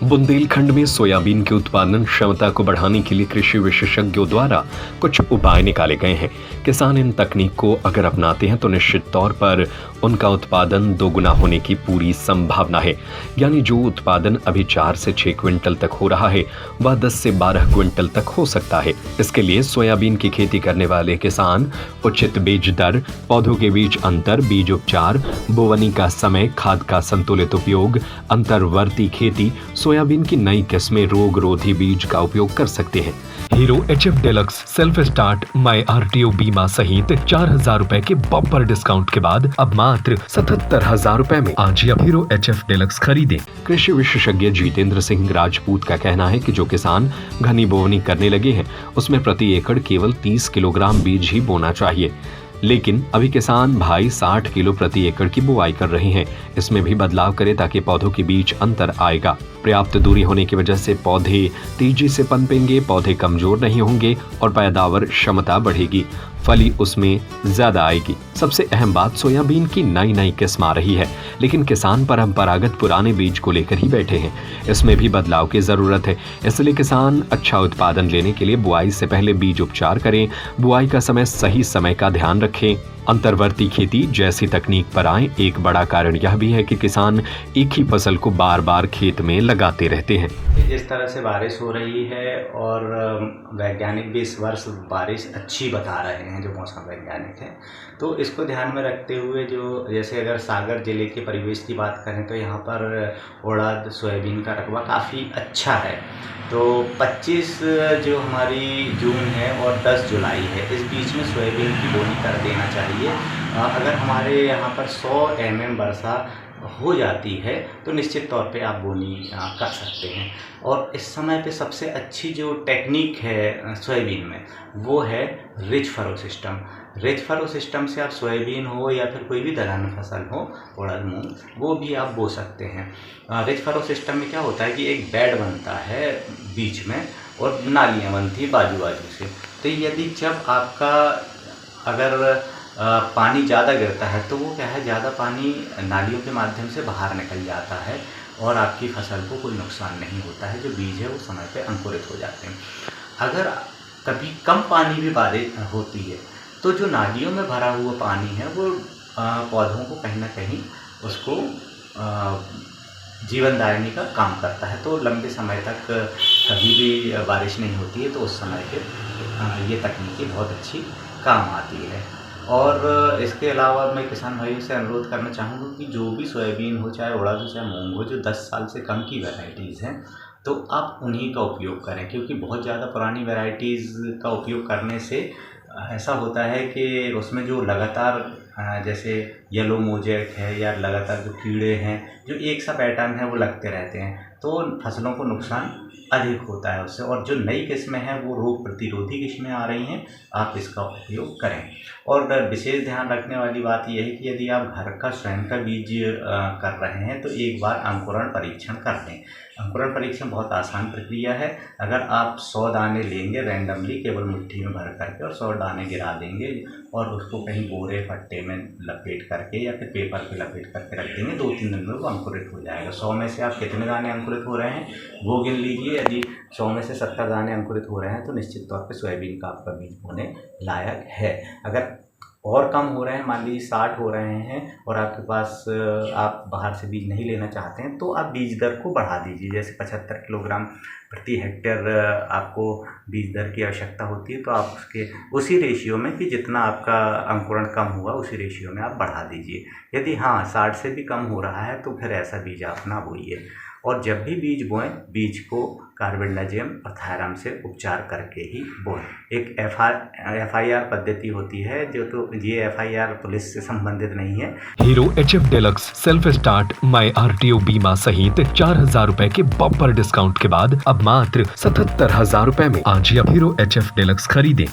बुंदेलखंड में सोयाबीन के उत्पादन क्षमता को बढ़ाने के लिए कृषि विशेषज्ञों द्वारा कुछ उपाय निकाले गए हैं। किसान इन तकनीक को अगर अपनाते हैं तो निश्चित तौर पर उनका उत्पादन दोगुना होने की पूरी संभावना है। यानी जो उत्पादन अभी 4 से 6 क्विंटल तक हो रहा है वह 10 से 12 क्विंटल तक हो सकता है। इसके लिए सोयाबीन की खेती करने वाले किसान उचित बीज दर, पौधों के बीच अंतर, बीज उपचार, बोवनी का समय, खाद का संतुलित उपयोग, अंतर्वर्ती खेती, सोयाबीन की नई किस्में, रोग रोधी बीज का उपयोग कर सकते हैं। Hero HF deluxe self start my RTO बीमा सहित 4,000 रुपए के बम्पर डिस्काउंट के बाद अब मात्र 77,000 रुपए में आज ही हीरो HF डिलक्स खरीदें। कृषि विशेषज्ञ जितेंद्र सिंह राजपूत का कहना है कि जो किसान घनी बोवनी करने लगे हैं उसमें प्रति एकड़ केवल 30 किलोग्राम बीज ही बोना चाहिए, लेकिन अभी किसान भाई 60 किलो प्रति एकड़ की बुआई कर रहे हैं। इसमें भी बदलाव करें ताकि पौधों के बीच अंतर आएगा। पर्याप्त दूरी होने की वजह से पौधे तेजी से पनपेंगे, पौधे कमजोर नहीं होंगे और पैदावार क्षमता बढ़ेगी, फली उसमें ज्यादा आएगी। सबसे अहम बात, सोयाबीन की नई किस्म आ रही है, लेकिन किसान परंपरागत पुराने बीज को लेकर ही बैठे हैं। इसमें भी बदलाव की जरूरत है। इसलिए किसान अच्छा उत्पादन लेने के लिए बुआई से पहले बीज उपचार करें, बुआई का सही समय का ध्यान रखें, अंतर्वर्ती खेती जैसी तकनीक पर आए। एक बड़ा कारण यह भी है कि किसान एक ही फसल को बार बार खेत में लगाते रहते हैं। इस तरह से बारिश हो रही है और वैज्ञानिक भी इस वर्ष बारिश अच्छी बता रहे हैं, जो मौसम वैज्ञानिक हैं। तो इसको ध्यान में रखते हुए जो जैसे अगर सागर जिले के परिवेश की बात करें तो यहाँ पर उड़द सोयाबीन का रकबा काफ़ी अच्छा है। तो 25 जो हमारी जून है और 10 जुलाई है, इस बीच में सोयाबीन की बोनी कर देना चाहिए। अगर हमारे यहाँ पर 100 mm वर्षा हो जाती है तो निश्चित तौर पे आप बोनी कर सकते हैं। और इस समय पे सबसे अच्छी जो टेक्निक है सोयाबीन में वो है rich furrow system. Rich furrow system से आप सोयाबीन हो या फिर कोई भी दलहन फसल हो, उड़द मूंग, वो भी आप बो सकते हैं। रिच फरो सिस्टम में क्या होता है कि एक बेड बनता है बीच में और नालियाँ बनती है बाजू बाजू से। तो यदि जब आपका अगर पानी ज़्यादा गिरता है तो वो क्या है, ज़्यादा पानी नालियों के माध्यम से बाहर निकल जाता है और आपकी फसल को कोई नुकसान नहीं होता है। जो बीज है वो समय पे अंकुरित हो जाते हैं। अगर कभी कम पानी भी बारिश होती है तो जो नालियों में भरा हुआ पानी है वो पौधों को कहीं ना कहीं उसको जीवनदायिनी का काम करता है। तो लंबे समय तक कभी भी बारिश नहीं होती है तो उस समय पे ये तकनीकी बहुत अच्छी काम आती है। और इसके अलावा मैं किसान भाइयों से अनुरोध करना चाहूँगा कि जो भी सोयाबीन हो, चाहे उड़द हो, चाहे मूंग हो, जो 10 साल से कम की वैरायटीज़ हैं तो आप उन्हीं का उपयोग करें, क्योंकि बहुत ज़्यादा पुरानी वैरायटीज़ का उपयोग करने से ऐसा होता है कि उसमें जो लगातार जैसे येलो मोजेक है या लगातार जो कीड़े हैं, जो एक सा पैटर्न है वो लगते रहते हैं, तो फसलों को नुकसान अधिक होता है उससे। और जो नई किस्में हैं वो रोग प्रतिरोधी किस्में आ रही हैं, आप इसका उपयोग करें। और विशेष ध्यान रखने वाली बात यह है कि यदि आप घर का स्वयं का बीज कर रहे हैं तो एक बार अंकुरण परीक्षण कर लें। अंकुरण परीक्षण बहुत आसान प्रक्रिया है। अगर आप 100 दाने लेंगे रैंडमली, केवल मुट्ठी में भर करके, और 100 दाने गिरा देंगे और उसको कहीं बोरे फट्टे में लपेट करके या फिर पेपर पे लपेट करके रख देंगे, 2-3 दिन में वो अंकुरित हो जाएगा। 100 में से आप कितने दाने अंकुरित हो रहे हैं वो गिन लीजिए। यदि 100 में से 70 दाने अंकुरित हो रहे हैं तो निश्चित तौर पे सोयाबीन का आपका बीज बोने लायक है। अगर और कम हो रहे हैं, मान लीजिए 60 हो रहे हैं और आपके पास आप बाहर से बीज नहीं लेना चाहते हैं, तो आप बीज दर को बढ़ा दीजिए। जैसे 75 किलोग्राम प्रति हेक्टेयर आपको बीज दर की आवश्यकता होती है तो आप उसके उसी रेशियो में कि जितना आपका अंकुरण कम हुआ उसी रेशियो में आप बढ़ा दीजिए। यदि 60 से भी कम हो रहा है तो फिर ऐसा बीज आप ना बोइए। और जब भी बीज बोएं, बीज को कार्बेंडाजियम और थायराम से उपचार करके ही बोएं। एक FIR पद्धति होती है, जो तो ये FIR पुलिस से संबंधित नहीं है। Hero HF deluxe self start my RTO बीमा सहित 4,000 रुपए के बम्पर डिस्काउंट के बाद अब मात्र 77,000 रुपए में आज ही हीरो HF डिलक्स खरीदें।